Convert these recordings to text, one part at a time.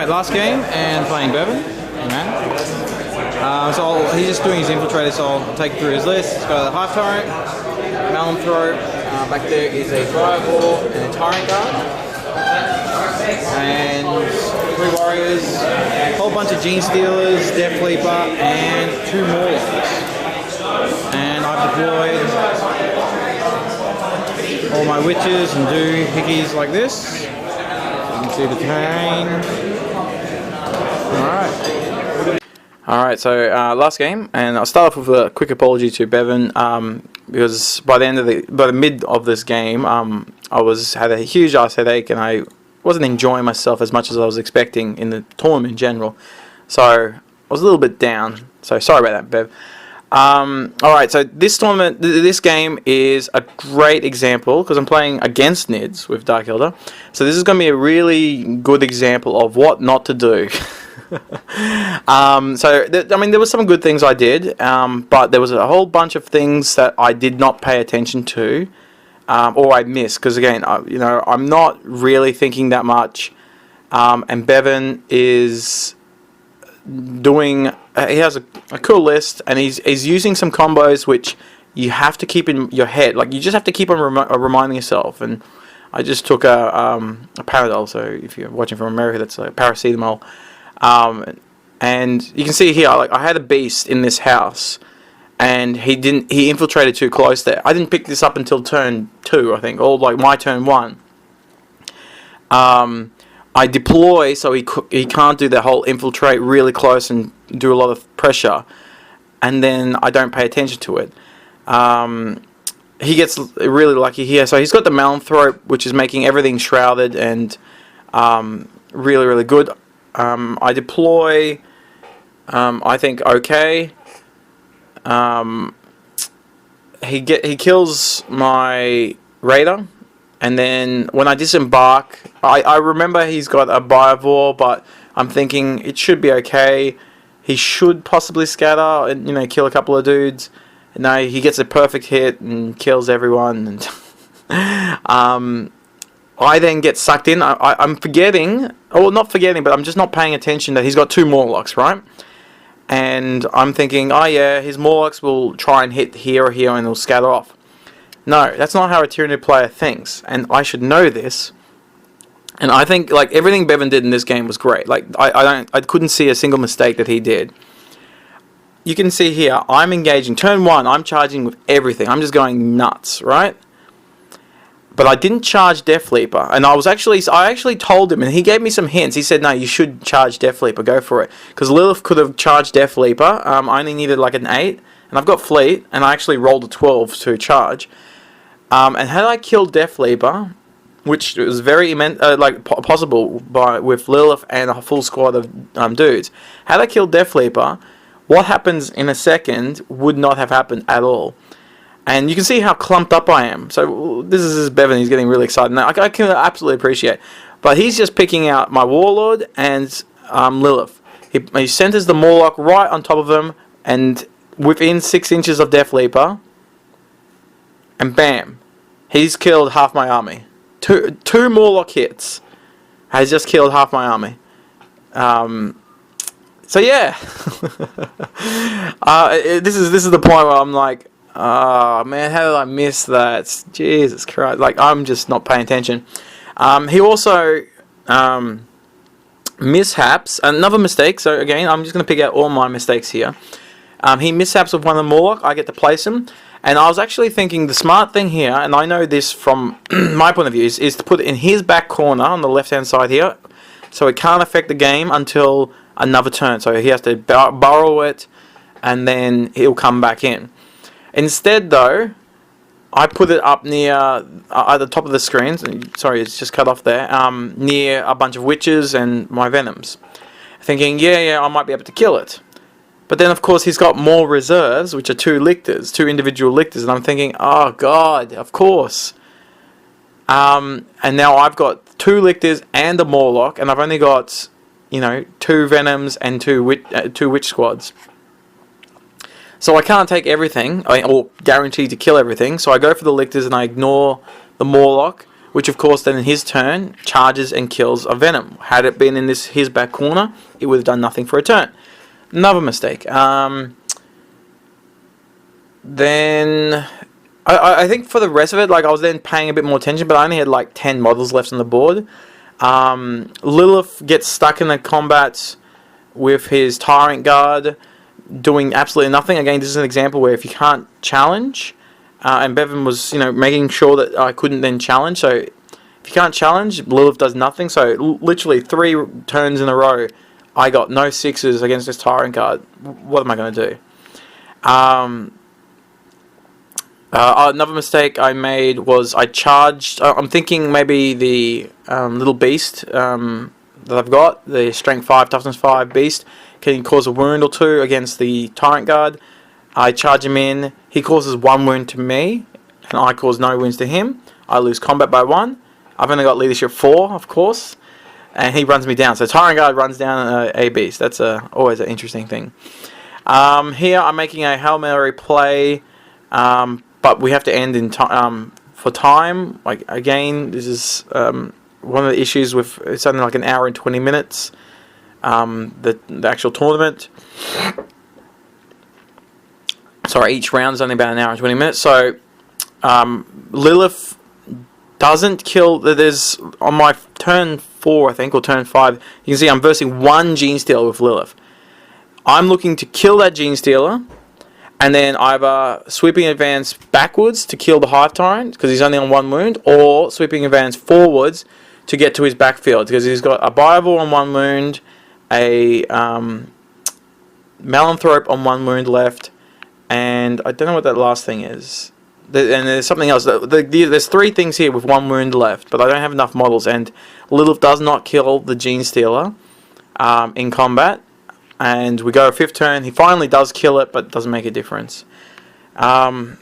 Alright, last game and playing Bevan. So he's just doing his infiltrator, so I'll take you through his list. He's got a half turret, melon throat, back there is a fireball and a tyrant guard. And 3 warriors, a whole bunch of gene stealers, Death Leaper, and 2 Morlocks. And I've deployed all my witches and do hickeys like this. You can see the terrain. Alright, so last game, and I'll start off with a quick apology to Bevan, because by the mid of this game, I had a huge ass headache and I wasn't enjoying myself as much as I was expecting in the tournament in general. So I was a little bit down. So sorry about that, Bev. Alright, so this tournament, this game is a great example because I'm playing against Nids with Dark Eldar. So this is going to be a really good example of what not to do. I mean, there were some good things I did, but there was a whole bunch of things that I did not pay attention to, or I missed. Because again, I'm not really thinking that much, and Bevan is doing. He has a cool list, and he's using some combos which you have to keep in your head. Like you just have to keep on reminding yourself. And I just took a Paradol. So if you're watching from America, that's a paracetamol. And you can see here, like I had a beast in this house, and he infiltrated too close there. I didn't pick this up until turn 2, I think, or like my turn 1. I deploy so he can't do the whole infiltrate really close and do a lot of pressure, and then I don't pay attention to it. He gets really lucky here, so he's got the melon throat, which is making everything shrouded and really, really good. I deploy, I think, okay. He kills my raider, and then when I disembark, I remember he's got a Biovore, but I'm thinking it should be okay. He should possibly scatter and kill a couple of dudes. No, he gets a perfect hit and kills everyone. And I then get sucked in. I'm forgetting, or not forgetting, but I'm just not paying attention that he's got 2 Morlocks, right? And I'm thinking, oh yeah, his Morlocks will try and hit here or here and they'll scatter off. No, that's not how a Tyranid player thinks, and I should know this. And I think like everything Bevan did in this game was great. Like I couldn't see a single mistake that he did. You can see here, I'm engaging. Turn 1, I'm charging with everything. I'm just going nuts, right? But I didn't charge Death Leaper, and I actually told him, and he gave me some hints. He said, no, you should charge Death Leaper, go for it. Because Lilith could have charged Death Leaper. I only needed like an 8, and I've got Fleet, and I actually rolled a 12 to charge. And had I killed Death Leaper, which was very possible with Lilith and a full squad of dudes, had I killed Death Leaper, what happens in a second would not have happened at all. And you can see how clumped up I am. So this is Bevan. He's getting really excited now. I can absolutely appreciate. But he's just picking out my Warlord and Lilith. He centers the Morlock right on top of him, and within 6 inches of Death Leaper, and bam, he's killed half my army. Two Morlock hits has just killed half my army. So yeah, this is the point where I'm like, oh man, how did I miss that? Jesus Christ! Like I'm just not paying attention. He also mishaps, another mistake. So again, I'm just going to pick out all my mistakes here. He mishaps with one of the Morlock. I get to place him, and I was actually thinking the smart thing here, and I know this from my point of view, is to put it in his back corner on the left hand side here, so it can't affect the game until another turn. So he has to borrow it, and then he'll come back in. Instead, though, I put it up near at the top of the screen. Sorry, it's just cut off there. Near a bunch of witches and my venoms, thinking, yeah, I might be able to kill it. But then, of course, he's got more reserves, which are 2 lictors, 2 individual lictors, and I'm thinking, oh god, of course. And now I've got 2 lictors and a Morlock, and I've only got 2 venoms and 2 witch squads. So I can't take everything, or guarantee to kill everything, so I go for the lictors and I ignore the Morlock, which of course then in his turn charges and kills a Venom. Had it been in his back corner, it would have done nothing for a turn. Another mistake. Then I think for the rest of it, like I was then paying a bit more attention, but I only had like 10 models left on the board. Lilith gets stuck in the combat with his Tyrant Guard, doing absolutely nothing. Again, this is an example where if you can't challenge, and Bevan was, making sure that I couldn't then challenge. So if you can't challenge, Lilith does nothing. So literally 3 turns in a row, I got no 6s against this Tyrant Guard. What am I going to do? Another mistake I made was I charged. I'm thinking maybe the little beast that I've got, the Strength 5, Toughness 5 beast, can cause a wound or 2 against the Tyrant Guard. I charge him in. He causes 1 wound to me, and I cause no wounds to him. I lose combat by 1. I've only got leadership 4, of course, and he runs me down. So Tyrant Guard runs down a beast. That's always an interesting thing. Here I'm making a Hail Mary play. But we have to end in for time. Like again, this is one of the issues with it's something like an hour and 20 minutes. The actual tournament. Sorry, each round is only about an hour and 20 minutes. So Lilith doesn't kill. There's on my turn 4, I think, or turn 5. You can see I'm versing 1 Gene Stealer with Lilith. I'm looking to kill that Gene Stealer. And then either sweeping advance backwards to kill the Hive Tyrant, because he's only on 1 wound, or sweeping advance forwards to get to his backfield, because he's got a Biovore on 1 wound, a Malanthrope on 1 wound left, and I don't know what that last thing is. And there's something else. There's 3 things here with 1 wound left, but I don't have enough models, and Lilith does not kill the Gene Stealer in combat. And we go 5th turn. He finally does kill it, but doesn't make a difference. So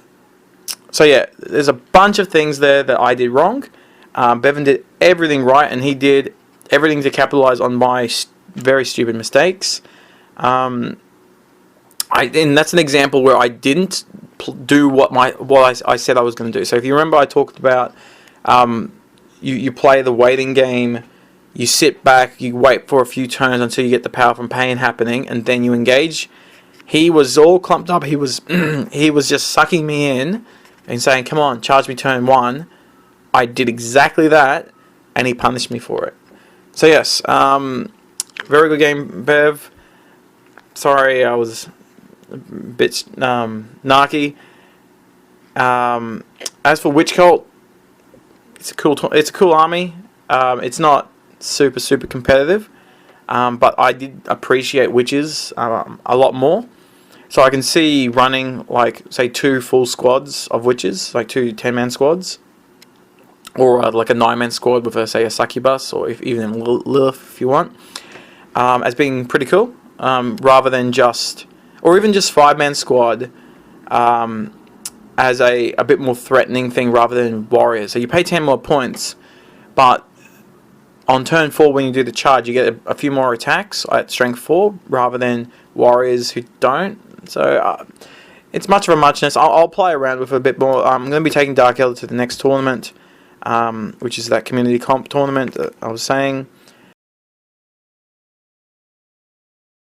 yeah, there's a bunch of things there that I did wrong. Bevan did everything right, and he did everything to capitalize on my very stupid mistakes. And that's an example where I didn't do what I said I was going to do. So if you remember, I talked about you play the waiting game. You sit back, you wait for a few turns until you get the power from pain happening, and then you engage. He was all clumped up. He was he was just sucking me in and saying, "Come on, charge me turn 1." I did exactly that, and he punished me for it. So yes, very good game, Bev. Sorry, I was a bit narky. As for Witch Cult, it's a cool army. It's not super competitive, but I did appreciate witches a lot more. So I can see running like say 2 full squads of witches, like 2 10-man squads, or like a 9-man squad with a succubus, or even Lilith if you want, as being pretty cool, rather than just 5-man squad as a bit more threatening thing rather than warriors. So you pay 10 more points, but on turn 4, when you do the charge, you get a few more attacks at strength 4, rather than warriors who don't. So it's much of a muchness. I'll play around with it a bit more. I'm going to be taking Dark Elder to the next tournament, which is that community comp tournament that I was saying.